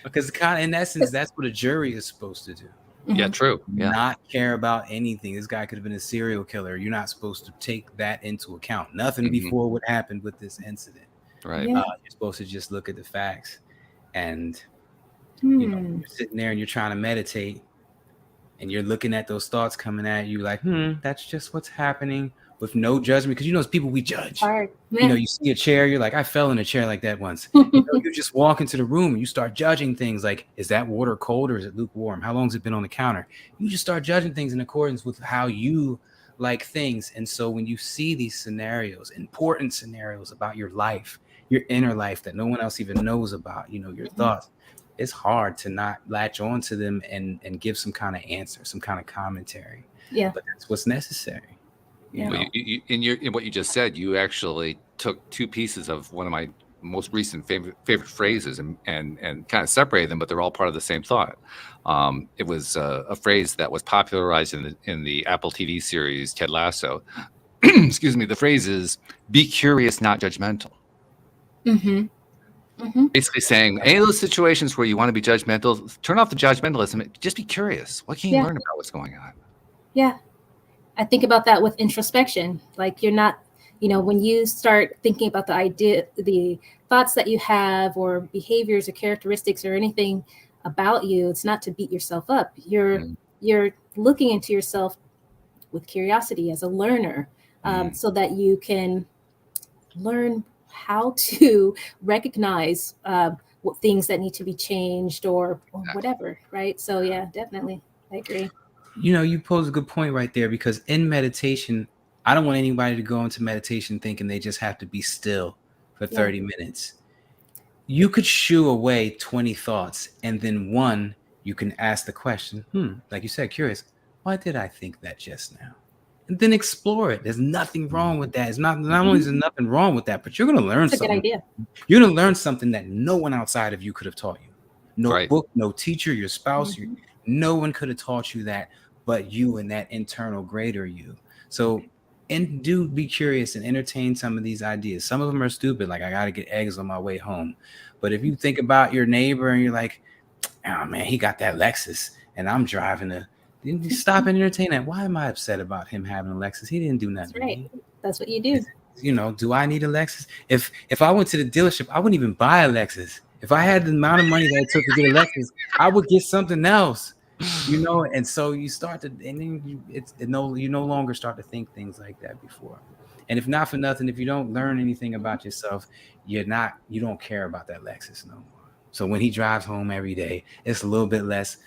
Because in essence, that's what a jury is supposed to do.
Yeah, true.
Not care about anything. This guy could have been a serial killer. You're not supposed to take that into account. Nothing before what happened with this incident.
Right.
You're supposed to just look at the facts. And you're sitting there and you're trying to meditate, and you're looking at those thoughts coming at you like, that's just what's happening, with no judgment. Because as people, we judge. You see a chair, you're like, I fell in a chair like that once. You just walk into the room and you start judging things like, is that water cold or is it lukewarm? How long has it been on the counter? You just start judging things in accordance with how you like things. And so when you see these scenarios, important scenarios about your life, your inner life that no one else even knows about, your thoughts, it's hard to not latch on to them and give some kind of answer, some kind of commentary. But that's what's necessary.
Well, in what you just said, you actually took two pieces of one of my most recent favorite phrases and kind of separated them, but they're all part of the same thought. It was a phrase that was popularized in the Apple TV series Ted Lasso. Excuse me. The phrase is, be curious, not judgmental. Basically saying, any of those situations where you want to be judgmental, turn off the judgmentalism. Just be curious. What can you learn about what's going on?
I think about that with introspection. Like, you're not, when you start thinking about the thoughts that you have, or behaviors or characteristics or anything about you, it's not to beat yourself up. You're looking into yourself with curiosity as a learner, so that you can learn how to recognize what things that need to be changed or whatever, right? So definitely, I agree.
You pose a good point right there, because in meditation, I don't want anybody to go into meditation thinking they just have to be still for 30 minutes. You could shoo away 20 thoughts, and then one, you can ask the question, like you said, curious, why did I think that just now? And then explore it. There's nothing wrong with that. It's not only is there nothing wrong with that, but you're going to learn something. That's a good idea. You're going to learn something that no one outside of you could have taught you. No book, no teacher, your spouse, no one could have taught you that but you and that internal greater you. So and do be curious and entertain some of these ideas. Some of them are stupid, like I got to get eggs on my way home. But if you think about your neighbor and you're like, oh man, he got that Lexus and I'm driving a, then you stop and entertain that. Why am I upset about him having a Lexus? He didn't do nothing.
That's right. That's what you do.
You know, do I need a Lexus? If I went to the dealership, I wouldn't even buy a Lexus. If I had the amount of money that it took to get a Lexus, I would get something else. You know, and so you start to, and then you no longer start to think things like that before. And if not for nothing, if you don't learn anything about yourself, you don't care about that Lexus no more. So when he drives home every day, it's a little bit less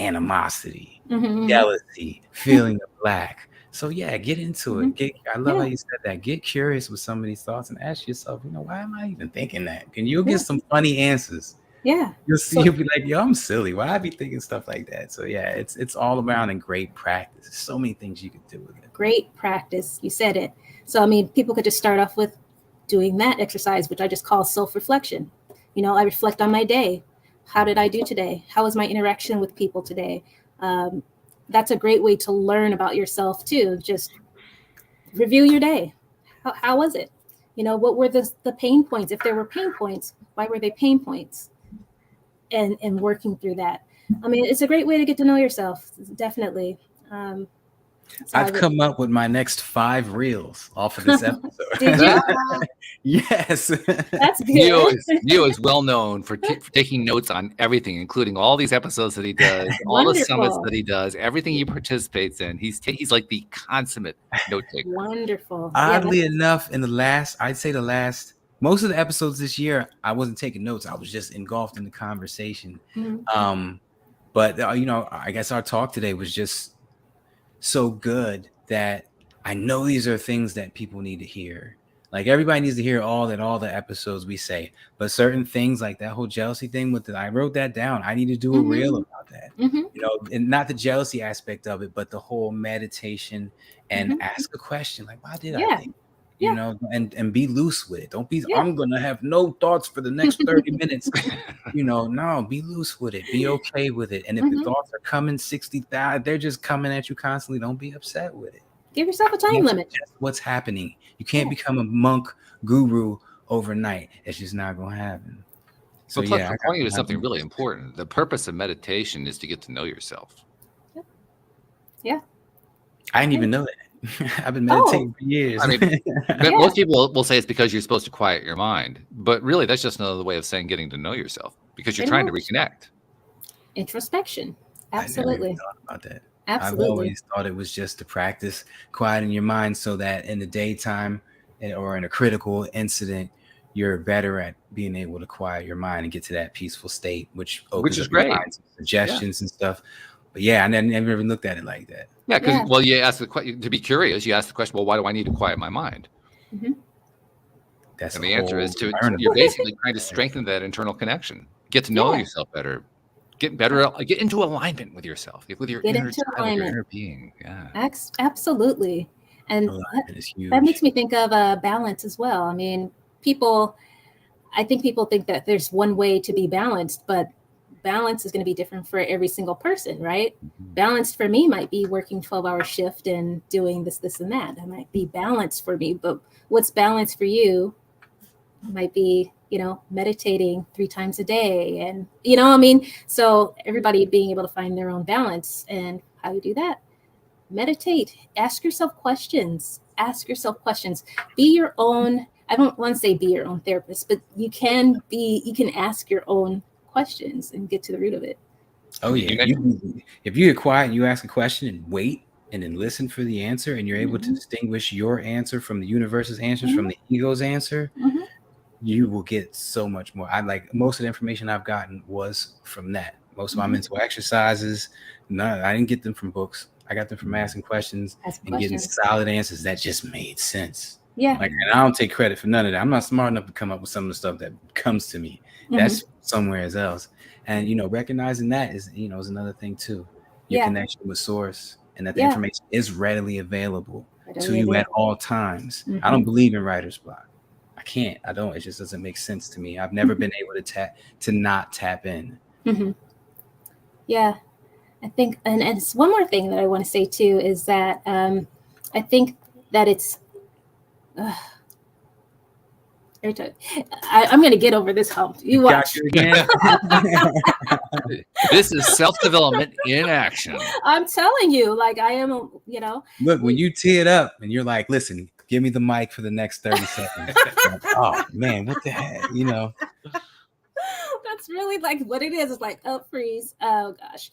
animosity, jealousy, feeling of lack. So yeah, get into it. I love how you said that. Get curious with some of these thoughts and ask yourself, why am I even thinking that? And you'll get some funny answers.
Yeah.
You'll be like, yo, I'm silly. Why I be thinking stuff like that? So yeah, it's all around and great practice. There's so many things you can do with it.
Great practice. You said it. So I mean, people could just start off with doing that exercise, which I just call self-reflection. I reflect on my day. How did I do today? How was my interaction with people today? That's a great way to learn about yourself too. Just review your day. How was it? What were the pain points? If there were pain points, why were they pain points? And working through that. I mean, it's a great way to get to know yourself. Definitely.
I've come up with my next 5 reels off of this episode.
Did you?
Yes.
That's good.
Neo is well known for taking notes on everything, including all these episodes that he does, all the summits that he does, everything he participates in. He's like the consummate note taker.
Wonderful.
Oddly enough, most of the episodes this year, I wasn't taking notes. I was just engulfed in the conversation. But I guess our talk today was just so good that I know these are things that people need to hear. Like everybody needs to hear all the episodes we say, but certain things like that whole jealousy thing I wrote that down. I need to do a reel about that, and not the jealousy aspect of it, but the whole meditation and ask a question. Like, why did I think, and be loose with it. Don't be, I'm going to have no thoughts for the next 30 minutes. No, be loose with it. Be okay with it. And if the thoughts are coming 60,000, they're just coming at you constantly. Don't be upset with it.
Give yourself a time limit.
Just what's happening. You can't become a monk guru overnight. It's just not going to happen. So
plus, I'm pointing to something really important. The purpose of meditation is to get to know yourself.
Yeah.
I didn't even know that. I've been meditating for years.
I mean, most people will say it's because you're supposed to quiet your mind, but really that's just another way of saying getting to know yourself because you're trying to reconnect.
Introspection. Absolutely.
I never even thought about that.
Absolutely.
I've always thought it was just to practice quieting your mind so that in the daytime or in a critical incident, you're better at being able to quiet your mind and get to that peaceful state, which opens up your mind to suggestions and stuff. But yeah, I never even looked at it like that.
Yeah, because you ask the question to be curious. You ask the question, well, why do I need to quiet my mind?
Mm-hmm.
And the answer is you're basically trying to strengthen that internal connection, get to know yourself better, get into alignment with yourself, with your inner child, your inner being. Yeah,
absolutely. And that makes me think of balance as well. I mean, I think people think that there's one way to be balanced, but balance is going to be different for every single person, right? Balanced for me might be working 12-hour shift and doing this, and that. That might be balanced for me, but what's balanced for you might be, meditating 3 times a day. And, so everybody being able to find their own balance. And how you do that? Meditate, ask yourself questions, be your own, I don't want to say be your own therapist, but you can ask your own questions and get to the root of it.
Oh yeah. If you get quiet and you ask a question and wait and then listen for the answer and you're able to distinguish your answer from the universe's answers, from the ego's answer, you will get so much more. Most of the information I've gotten was from that. Most of my mental exercises, I didn't get them from books. I got them from asking questions and getting solid answers that just made sense.
Yeah.
And I don't take credit for none of that. I'm not smart enough to come up with some of the stuff that comes to me. That's somewhere else. And, recognizing that is another thing too. Your connection with source and that the information is readily available to you at all times. I don't believe in writer's block. I can't. I don't. It just doesn't make sense to me. I've never been able to not tap in.
Yeah. I think, and it's one more thing that I want to say too, is that I think that it's every time I'm gonna get over this hump. You watch.
Again.
This is self-development in action.
I'm telling you, like I am, you know.
Look, when you tee it up and you're like, listen, give me the mic for the next 30 seconds. Like, oh man, what the heck? You know.
That's really like what it is. It's like, oh, freeze. Oh gosh.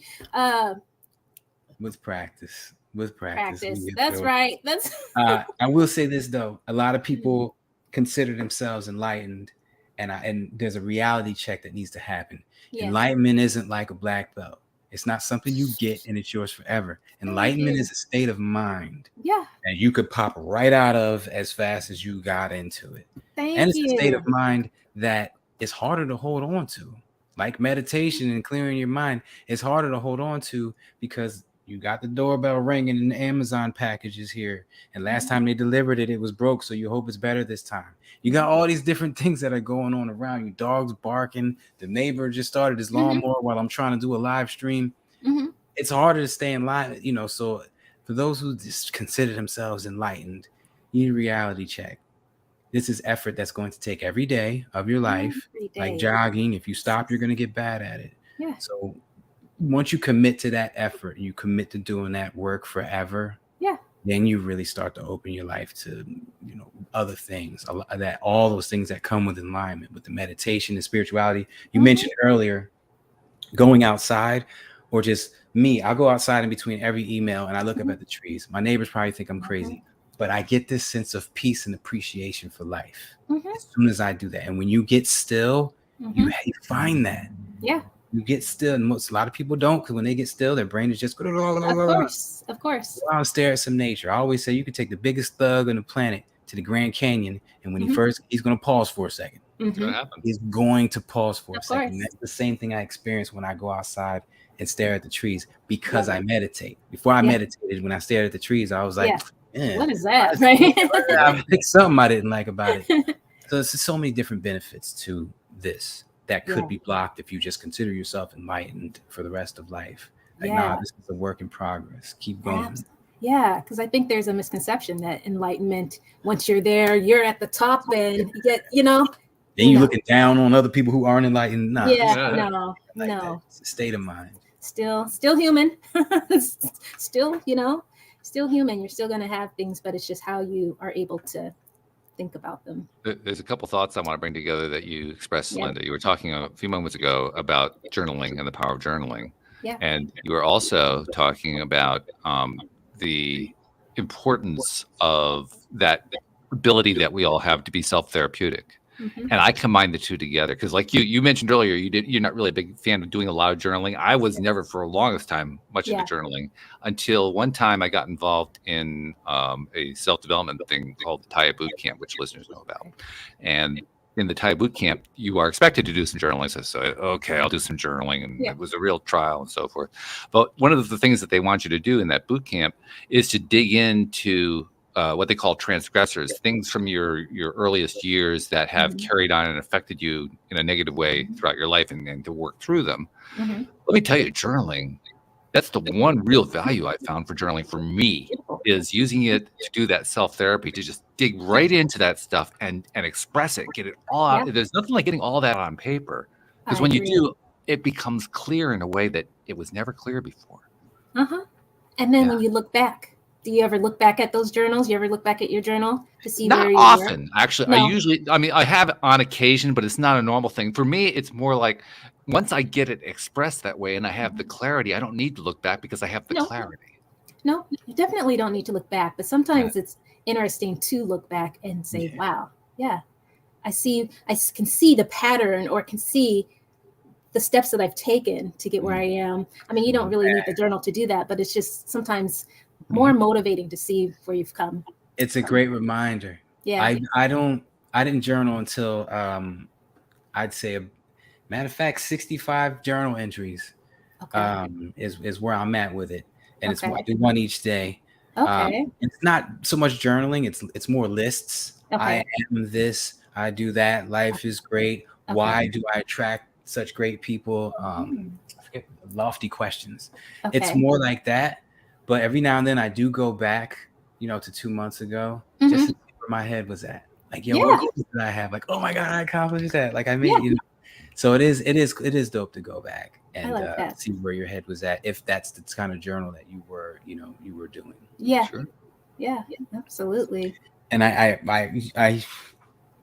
With practice.
That's right. That's
I will say this though. A lot of people consider themselves enlightened, and there's a reality check that needs to happen. Yeah. Enlightenment isn't like a black belt. It's not something you get and it's yours forever. Enlightenment is a state of mind.
Yeah.
And you could pop right out of as fast as you got into it. And it's a state of mind that is harder to hold on to. Like meditation and clearing your mind, it's harder to hold on to because you got the doorbell ringing and the Amazon package is here. And last time they delivered it, it was broke. So you hope it's better this time. You got all these different things that are going on around you. Dogs barking. The neighbor just started his lawnmower while I'm trying to do a live stream. It's harder to stay in line, you know. So for those who just consider themselves enlightened, you need a reality check. This is effort that's going to take every day of your life, like jogging. If you stop, you're going to get bad at it.
Yeah.
So once you commit to that effort, you commit to doing that work forever.
Yeah.
Then you really start to open your life to, you know, other things, all those things that come with alignment, with the meditation and spirituality. You mentioned earlier, going outside, or just me. I'll go outside in between every email and I look up at the trees. My neighbors probably think I'm crazy, but I get this sense of peace and appreciation for life as soon as I do that. And when you get still, you find that.
Yeah.
You get still, and a lot of people don't, because when they get still, their brain is just
of course.
Go out and stare at some nature. I always say you could take the biggest thug on the planet to the Grand Canyon, and when he's going to pause for a second. He's going to pause for a second. That's the same thing I experience when I go outside and stare at the trees, because I meditate. Before I meditated, when I stared at the trees, I was like,
what is that?
I picked something I didn't like about it. So there's so many different benefits to this that could be blocked if you just consider yourself enlightened for the rest of life. Like, nah, this is a work in progress. Keep going.
Yeah, because I think there's a misconception that enlightenment, once you're there, you're at the top and you get, you know.
Then you're looking down on other people who aren't enlightened. Nah,
no.
It's a state of mind.
Still human. Still human. You're still going to have things, but it's just how you are able to think about them.
There's a couple thoughts I want to bring together that you expressed, Celinda. You were talking a few moments ago about journaling and the power of journaling.
Yeah.
And you were also talking about the importance of that ability that we all have to be self-therapeutic. And I combine the two together because, like you mentioned earlier, you're not really a big fan of doing a lot of journaling. I was never, for the longest time, much into journaling, until one time I got involved in a self-development thing called the TIA Boot Camp, which listeners know about. And in the TIA Boot Camp, you are expected to do some journaling. So okay, I'll do some journaling, and it was a real trial and so forth. But one of the things that they want you to do in that boot camp is to dig into what they call transgressors, things from your earliest years that have carried on and affected you in a negative way throughout your life, and to work through them. Let me tell you, journaling, that's the one real value I found for journaling for me, is using it to do that self-therapy, to just dig right into that stuff and express it, get it all out. There's nothing like getting all that on paper, because when you do, it becomes clear in a way that it was never clear before.
And then when you look back, do you ever look back at those journals? You ever look back at your journal to see
not
where you
often,
were?
Actually. No. I have it on occasion, but it's not a normal thing. For me, it's more like once I get it expressed that way and I have the clarity, I don't need to look back because I have the clarity.
No, you definitely don't need to look back. But sometimes it's interesting to look back and say, wow, I can see the pattern, or can see the steps that I've taken to get where I am. I mean, you don't really need the journal to do that, but it's just sometimes more motivating to see where you've come.
It's a great reminder. I didn't journal until I'd say, matter of fact, 65 journal entries is where I'm at with it, and it's I do one each day. It's not so much journaling; it's more lists. I am this, I do that. Life is great. Why do I attract such great people? I forget, lofty questions. It's more like that. But every now and then I do go back to 2 months ago,
Mhm.
just to see where my head was at. Like, yo,
Yeah.
what goals did I have? Like, oh my God, I accomplished that. Like, I made,
Yeah.
So it is dope to go back and
like that.
see where your head was at, if that's the kind of journal that you were doing.
Yeah.
Sure.
Yeah. Absolutely.
And I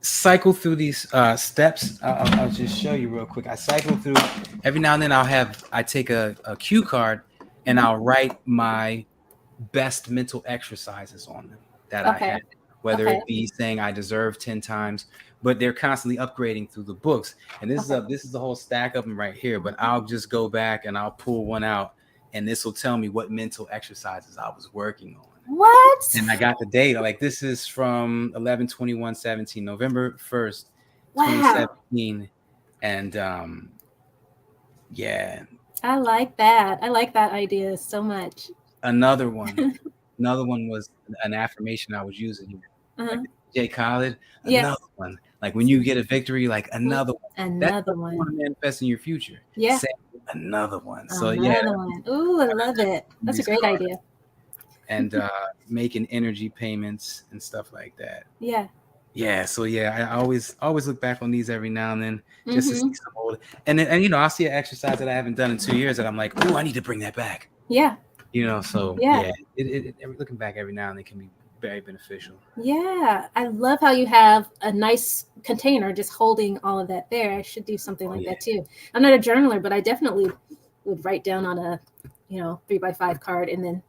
cycle through these steps. I'll just show you real quick. I cycle through every now and then. I take a cue card and I'll write my best mental exercises on them that I had, whether it be saying I deserve 10 times, but they're constantly upgrading through the books. And this is the whole stack of them right here. But I'll just go back and I'll pull one out, and this will tell me what mental exercises I was working on.
What?
And I got the date. Like, this is from 11/21/17, November 1st, 2017. And yeah.
I like that. I like that idea so much.
Another one was an affirmation I was using. Like Jay Khaled, another one. Like, when you get a victory, like another one. That's what you want to manifest in your future.
Yeah.
Say another one. So
another one. Ooh, I love it. That's a great idea.
And making energy payments and stuff like that.
Yeah.
Yeah. So I always look back on these every now and then just to see some old. And I'll see an exercise that I haven't done in 2 years that I'm like, oh, I need to bring that back.
Yeah.
So it looking back every now and then can be very beneficial.
Yeah. I love how you have a nice container just holding all of that there. I should do something like that too. I'm not a journaler, but I definitely would write down on a 3x5 card and then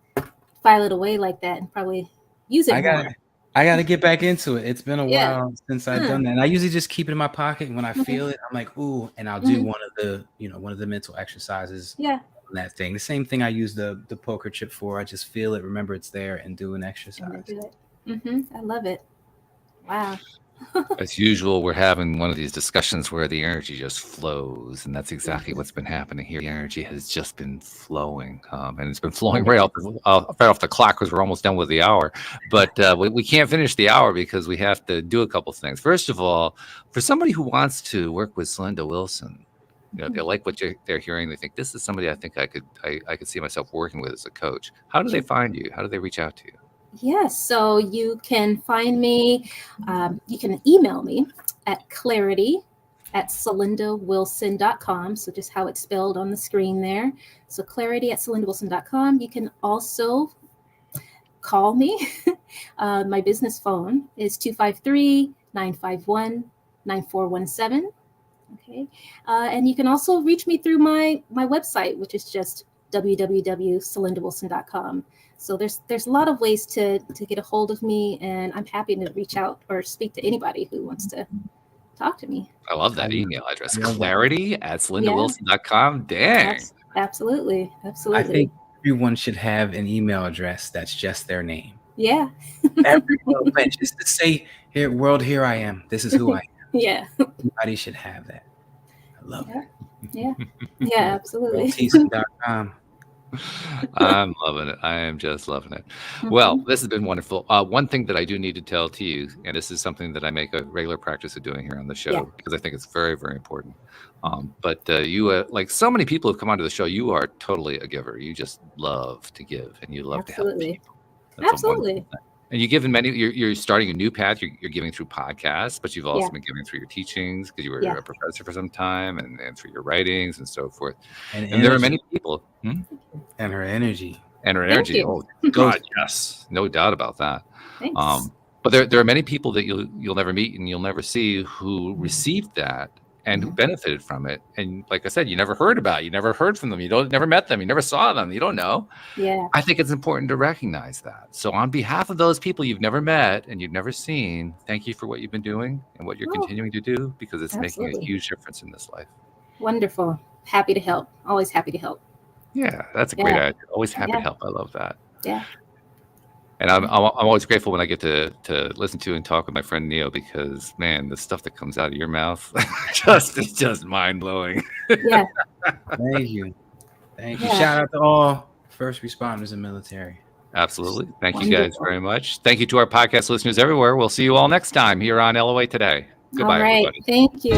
file it away like that and probably use it more.
I got to get back into it. It's been a while since I've done that. And I usually just keep it in my pocket. And when I feel it, I'm like, ooh, and I'll do one of the mental exercises.
Yeah.
On that thing. The same thing I use the poker chip for. I just feel it, remember it's there, and do an exercise.
I love it. Wow.
As usual, we're having one of these discussions where the energy just flows, and that's exactly what's been happening here. The energy has just been flowing, and it's been flowing right off the clock because we're almost done with the hour. But we can't finish the hour because we have to do a couple things. First of all, for somebody who wants to work with Celinda Wilson, they like what they're hearing. They think this is somebody I think I could see myself working with as a coach. How do they find you? How do they reach out to you?
Yes, so you can find me, you can email me at clarity@celindawilson.com. So just how it's spelled on the screen there. So clarity@celindawilson.com. You can also call me. My business phone is 253-951-9417. Okay. And you can also reach me through my website, which is just www.celindawilson.com. So there's a lot of ways to get a hold of me, and I'm happy to reach out or speak to anybody who wants to talk to me.
I love that email address, clarity@celindawilson.com. Dang.
Absolutely.
I think everyone should have an email address that's just their name.
Yeah.
Everyone, just to say, here I am. This is who I am.
Yeah.
Everybody should have that. I love it.
Yeah, absolutely.
TC.com.
I'm loving it. I am just loving it. Well, this has been wonderful. One thing that I do need to tell to you, and this is something that I make a regular practice of doing here on the show because I think it's very, very important. But you, like so many people who've come onto the show, you are totally a giver. You just love to give, and you love to help people.
Absolutely.
And you've given many. You're starting a new path. You're giving through podcasts, but you've also been giving through your teachings because you were a professor for some time, and through your writings and so forth. And there are many people.
And her energy.
Oh God, yes, no doubt about that.
Thanks.
But there are many people that you'll never meet and you'll never see who received that and who benefited from it. And like I said, you never heard about it. You never heard from them. Never met them. You never saw them. You don't know.
Yeah.
I think it's important to recognize that. So on behalf of those people you've never met and you've never seen, thank you for what you've been doing and what you're continuing to do, because it's making a huge difference in this life.
Wonderful. Happy to help. Always happy to help.
Yeah, that's a great idea. Always happy to help. I love that.
Yeah.
And I'm always grateful when I get to listen to and talk with my friend Neo, because man, the stuff that comes out of your mouth it's just mind blowing.
Yeah.
Thank you. Shout out to all first responders and military.
Absolutely. Thank you guys very much. Thank you to our podcast listeners everywhere. We'll see you all next time here on LOA Today. Goodbye,
all right.
everybody.
Thank you.